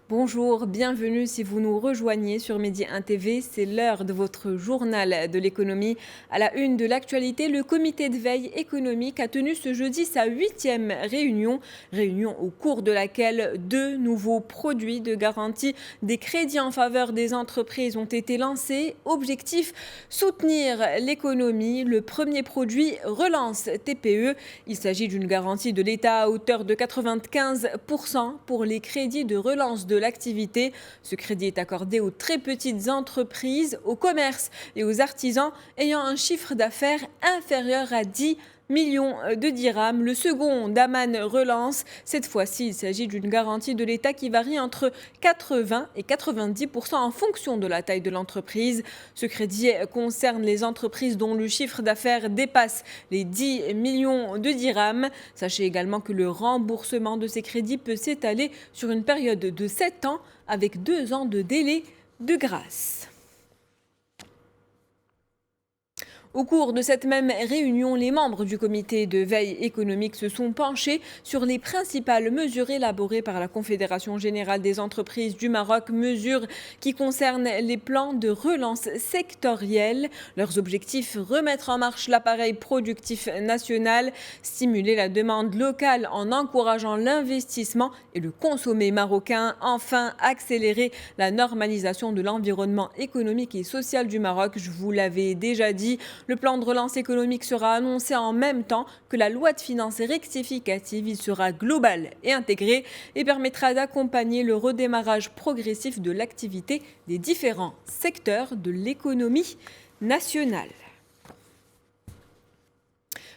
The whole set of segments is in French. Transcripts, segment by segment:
Bonjour, bienvenue si vous nous rejoignez sur Midi 1 TV. C'est l'heure de votre journal de l'économie. À la une de l'actualité, le comité de veille économique a tenu ce jeudi sa 8e réunion au cours de laquelle 2 nouveaux produits de garantie des crédits en faveur des entreprises ont été lancés. Objectif, soutenir l'économie. Le premier produit, Relance TPE. Il s'agit d'une garantie de l'État à hauteur de 95% pour les crédits de relance de l'activité. Ce crédit est accordé aux très petites entreprises, aux commerces et aux artisans ayant un chiffre d'affaires inférieur à 10 millions de dirhams. Le second, Daman Relance. Cette fois-ci, il s'agit d'une garantie de l'État qui varie entre 80 et 90% en fonction de la taille de l'entreprise. Ce crédit concerne les entreprises dont le chiffre d'affaires dépasse les 10 millions de dirhams. Sachez également que le remboursement de ces crédits peut s'étaler sur une période de 7 ans avec 2 ans de délai de grâce. Au cours de cette même réunion, les membres du comité de veille économique se sont penchés sur les principales mesures élaborées par la Confédération générale des entreprises du Maroc, mesures qui concernent les plans de relance sectorielle. Leurs objectifs, remettre en marche l'appareil productif national, stimuler la demande locale en encourageant l'investissement et le consommé marocain, enfin accélérer la normalisation de l'environnement économique et social du Maroc. Je vous l'avais déjà dit, le plan de relance économique sera annoncé en même temps que la loi de finances rectificative. Il sera global et intégré et permettra d'accompagner le redémarrage progressif de l'activité des différents secteurs de l'économie nationale.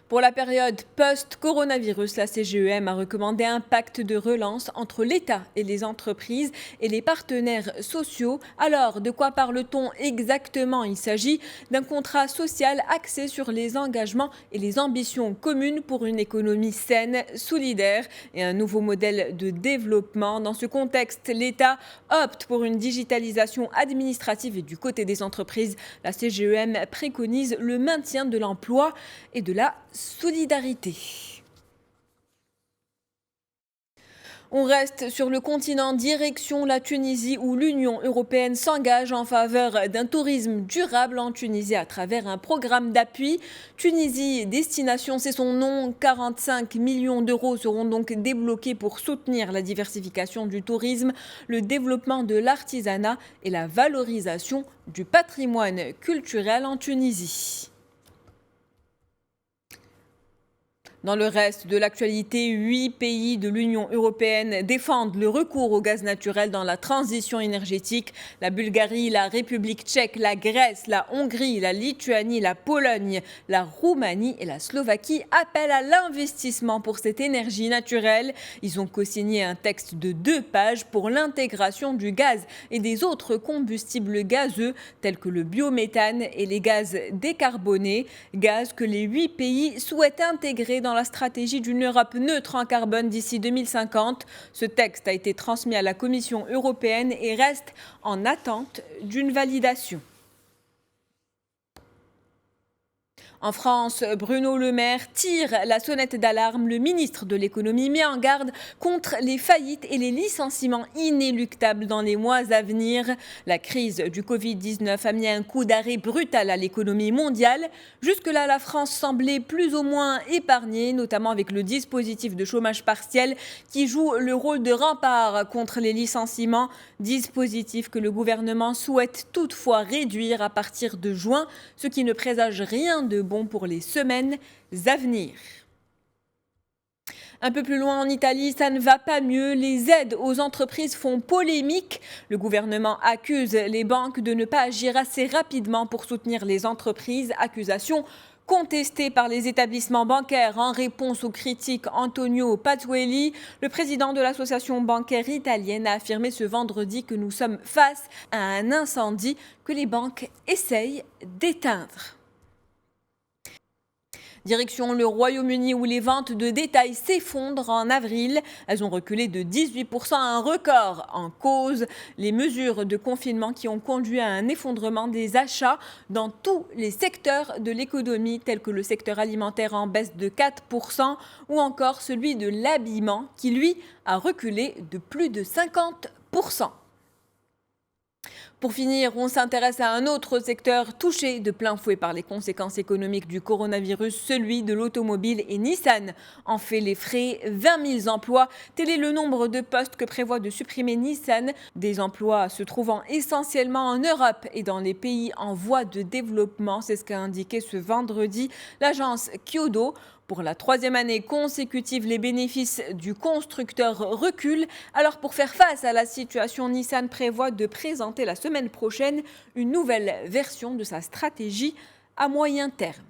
Pour la période post-coronavirus, la CGEM a recommandé un pacte de relance entre l'État et les entreprises et les partenaires sociaux. Alors, de quoi parle-t-on exactement? Il s'agit d'un contrat social axé sur les engagements et les ambitions communes pour une économie saine, solidaire et un nouveau modèle de développement. Dans ce contexte, l'État opte pour une digitalisation administrative et du côté des entreprises, la CGEM préconise le maintien de l'emploi et de la solidarité. On reste sur le continent, direction la Tunisie où l'Union européenne s'engage en faveur d'un tourisme durable en Tunisie à travers un programme d'appui. Tunisie Destination, c'est son nom. 45 millions d'euros seront donc débloqués pour soutenir la diversification du tourisme, le développement de l'artisanat et la valorisation du patrimoine culturel en Tunisie. Dans le reste de l'actualité, 8 pays de l'Union européenne défendent le recours au gaz naturel dans la transition énergétique. La Bulgarie, la République tchèque, la Grèce, la Hongrie, la Lituanie, la Pologne, la Roumanie et la Slovaquie appellent à l'investissement pour cette énergie naturelle. Ils ont co-signé un texte de 2 pages pour l'intégration du gaz et des autres combustibles gazeux tels que le biométhane et les gaz décarbonés, gaz que les 8 pays souhaitent intégrer dans la stratégie d'une Europe neutre en carbone d'ici 2050. Ce texte a été transmis à la Commission européenne et reste en attente d'une validation. En France, Bruno Le Maire tire la sonnette d'alarme. Le ministre de l'économie met en garde contre les faillites et les licenciements inéluctables dans les mois à venir. La crise du Covid-19 a mis un coup d'arrêt brutal à l'économie mondiale. Jusque-là, la France semblait plus ou moins épargnée, notamment avec le dispositif de chômage partiel qui joue le rôle de rempart contre les licenciements. Dispositif que le gouvernement souhaite toutefois réduire à partir de juin, ce qui ne présage rien de bon pour les semaines à venir. Un peu plus loin en Italie, ça ne va pas mieux. Les aides aux entreprises font polémique. Le gouvernement accuse les banques de ne pas agir assez rapidement pour soutenir les entreprises. Accusation contestée par les établissements bancaires. En réponse aux critiques, Antonio Patuelli, le président de l'association bancaire italienne, a affirmé ce vendredi que nous sommes face à un incendie que les banques essayent d'éteindre. Direction le Royaume-Uni où les ventes de détail s'effondrent en avril. Elles ont reculé de 18% à un record. En cause, les mesures de confinement qui ont conduit à un effondrement des achats dans tous les secteurs de l'économie, tels que le secteur alimentaire en baisse de 4% ou encore celui de l'habillement qui, lui, a reculé de plus de 50%. Pour finir, on s'intéresse à un autre secteur touché de plein fouet par les conséquences économiques du coronavirus, celui de l'automobile, et Nissan en fait les frais. 20 000 emplois, tel est le nombre de postes que prévoit de supprimer Nissan. Des emplois se trouvant essentiellement en Europe et dans les pays en voie de développement. C'est ce qu'a indiqué ce vendredi l'agence Kyodo. Pour la 3e année consécutive, les bénéfices du constructeur reculent. Alors pour faire face à la situation, Nissan prévoit de présenter la semaine prochaine une nouvelle version de sa stratégie à moyen terme.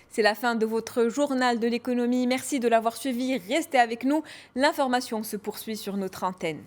C'est la fin de votre journal de l'économie. Merci de l'avoir suivi. Restez avec nous. L'information se poursuit sur notre antenne.